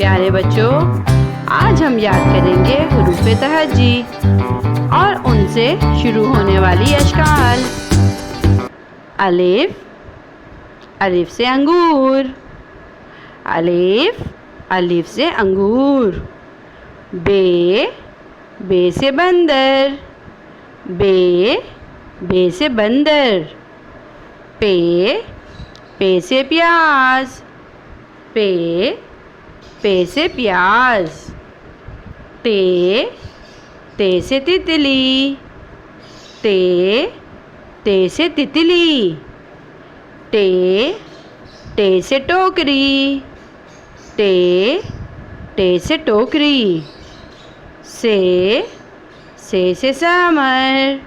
प्यारे बच्चों, आज हम याद करेंगे हुरूफ़े तहज्जी और उनसे शुरू होने वाली अश्काल। अलिफ, अलिफ से अंगूर। अलिफ, अलिफ से अंगूर। बे, बे से बंदर। बे, बे से बंदर। पे, पे से प्याज। पे, पे से प्याज। ते, ते से तितली। ते, ते से तितली। टे, टे से टोकरी। टे, टे से टोकरी। से से समर।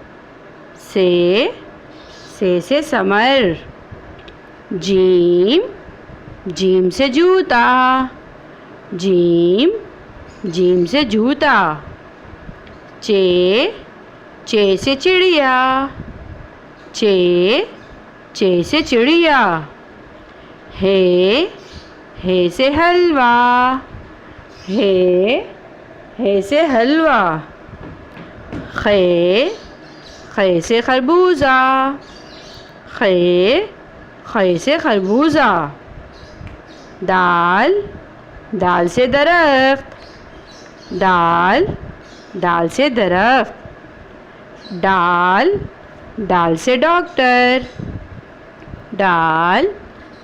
से समर। जीम, जीम से जूता। जीम, जीम से जूता। चे, चे से चिड़िया। चे, चे से चिड़िया। हे से हलवा। हे से हलवा। खे से खरबूजा। खे से खरबूजा। दाल, दाल से दरख्त। दाल, दाल से दरख्त। डाल, डाल से डॉक्टर। डाल,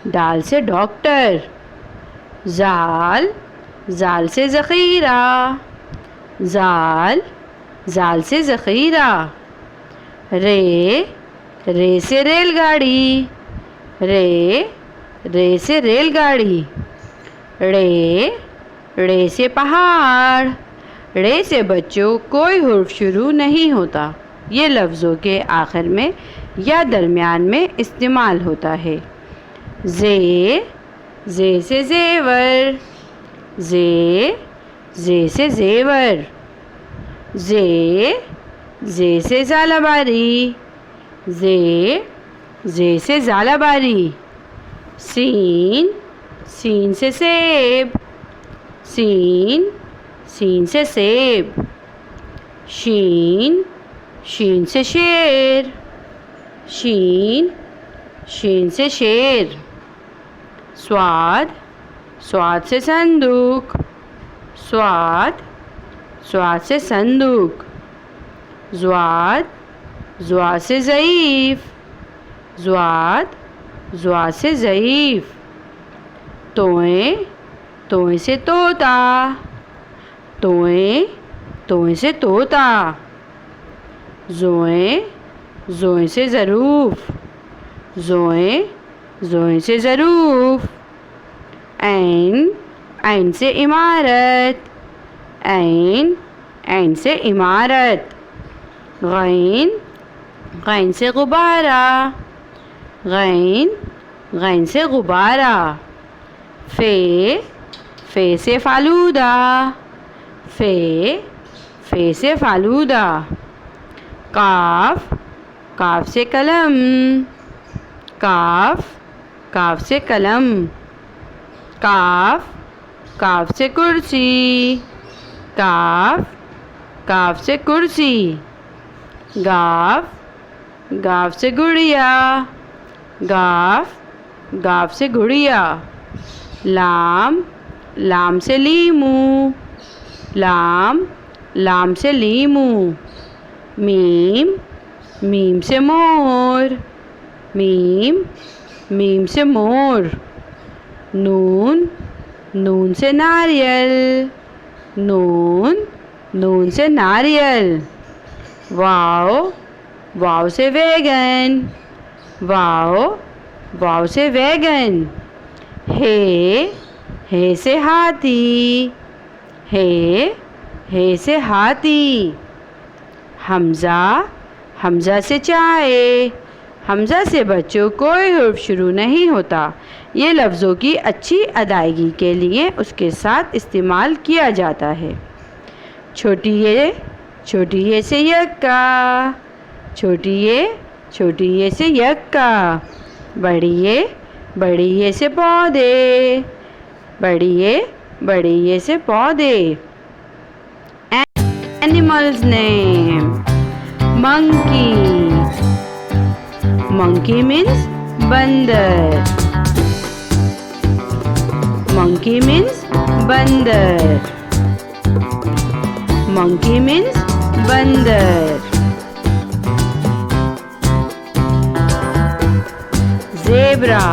डाल से डॉक्टर। जाल, जाल से ज़ख़ीरा। जाल, जाल से ज़ख़ीरा। रे से रेलगाड़ी। रे से रेलगाड़ी। रे से पहाड़। रे से बच्चों कोई हुर्फ शुरू नहीं होता। ये लफ्ज़ों के आखिर में या दरमियान में इस्तेमाल होता है। जे से ज़ेवर। जे से ज़ेवर। जे से ज़ालाबारी। जे से ज़ालाबारी। सीन से सेब। सीन से सेब। शीन से शेर। शीन से शेर। स्वाद से संदूक। स्वाद से संदूक। ज़्वाद से ज़ईफ़। ज़्वाद से ज़ईफ़। तोए से तोता। तोए से तोता। ज़ोए से ज़रूफ़। ज़ोए से ज़रूफ़। ऐन से इमारत। ऐन से इमारत। गैन से गुब्बारा। गैन से गुब्बारा। फे से फालूदा। फे से फालूदा। काफ से कलम। काफ से कलम। काफ से कुर्सी। काफ से कुर्सी। गाफ से गुड़िया। गाफ से गुड़िया। लाम से लीमू। लाम से लीमू। मीम से मोर। मीम से मोर। नून से नारियल। नून से नारियल। वाव से वैगन। वाव से वैगन। हे से हाथी। हे से हाथी। हमज़ा से चाय। हमज़ा से बच्चों कोई हुर्फ शुरू नहीं होता। ये लफ्ज़ों की अच्छी अदायगी के लिए उसके साथ इस्तेमाल किया जाता है। छोटी ये से यक्का। छोटी ये से यक्का। बड़ी ये से पौधे। बड़ी बड़े ये से पौधे। Animals name monkey. Monkey means बंदर. Monkey means बंदर. Monkey means बंदर. Zebra.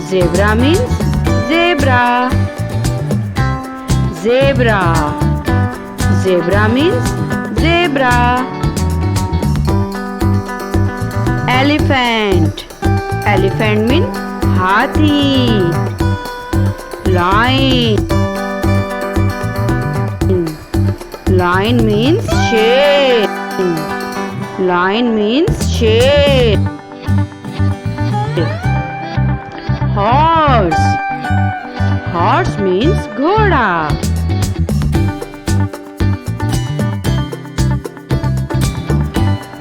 Zebra means zebra. Zebra. Zebra means zebra. Elephant. Elephant means हाथी. Lion. Lion means शेर. Lion means शेर. Horse. Horse means घोड़ा.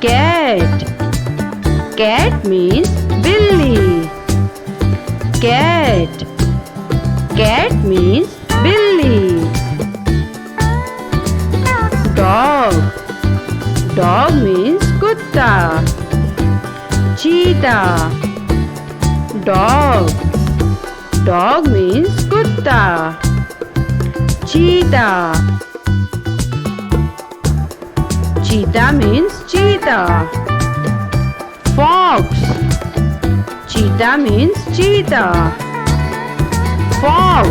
Cat. Cat means बिल्ली. Cat. Cat means बिल्ली. Dog. Dog means कुत्ता. Cheetah. Dog. Dog means कुत्ता. Cheetah. Cheetah means cheetah. Fox. Cheetah means cheetah. Fox.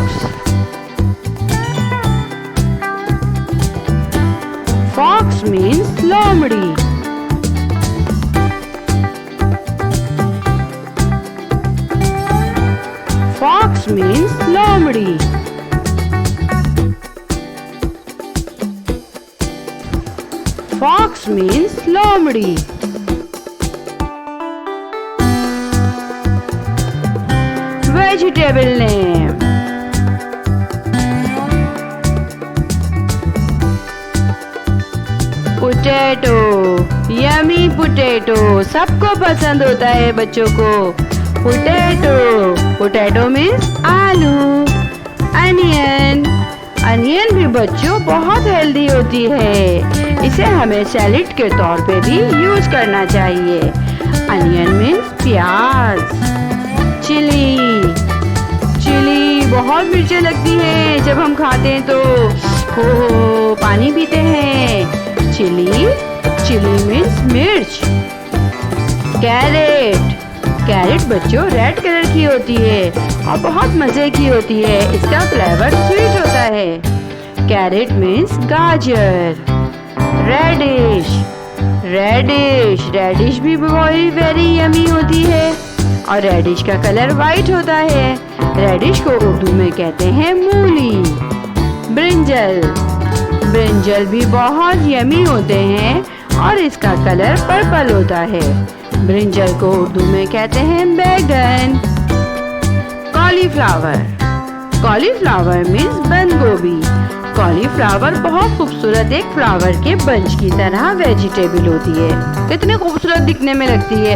Fox means lomड़ी. Fox means lomड़ी. Fox means lomड़ी. Vegetable name. Potato. Yummy potato. सबको पसंद होता है बच्चों को. Potato. Potato means आलू. Onion. Onion भी बच्चों बहुत हेल्दी होती है. इसे हमें सैलेड के तौर पे भी यूज करना चाहिए. Onion means प्याज. चिली. चिली बहुत मिर्चें लगती हैं जब हम खाते हैं तो हो पानी पीते हैं. चिली. चिली मीन्स मिर्च. कैरेट. कैरेट बच्चों रेड कलर की होती है और बहुत मजे की होती है. इसका फ्लेवर स्वीट होता है. कैरेट मीन्स गाजर. रेडिश. रेडिश. रेडिश भी वेरी यमी होती है और रेडिश का कलर वाइट होता है. रेडिश को उर्दू में कहते हैं मूली. ब्रिंजल. ब्रिंजल भी बहुत यमी होते हैं और इसका कलर पर्पल होता है. ब्रिंजल को उर्दू में कहते हैं बैगन. कॉलीफ्लावर. कॉलीफ्लावर मीन्स बंद गोभी. कॉलीफ्लावर बहुत खूबसूरत एक फ्लावर के बंच की तरह वेजिटेबल होती है. कितनी खूबसूरत दिखने में लगती है.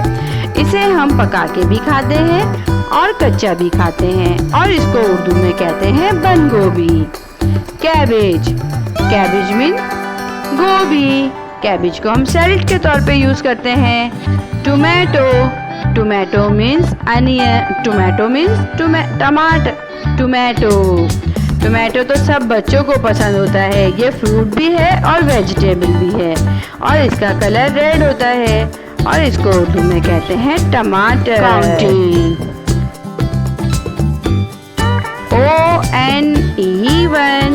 इसे हम पका के भी खाते हैं और कच्चा भी खाते हैं और इसको उर्दू में कहते हैं बंद गोभी. कैबेज. कैबेज मीन गोभी. कैबेज को हम सैलेड के तौर पे यूज करते हैं. Tomato. Tomato means onion. Tomato means टमाटर. टोमेटो. टोमेटो तो सब बच्चों को पसंद होता है. ये फ्रूट भी है और वेजिटेबल भी है और इसका कलर रेड होता है और इसको उर्दू में कहते हैं टमाटर. Counting. ONE1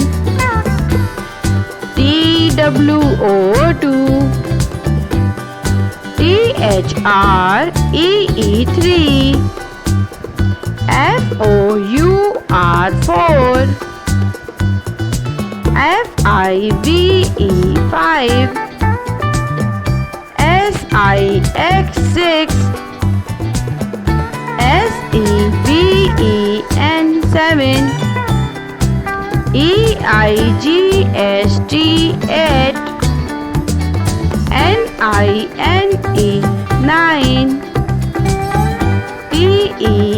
TWO2 THREE3 FOUR4 FIVE5 SIX6 SEVEN7 EIGST8 NINE9 PE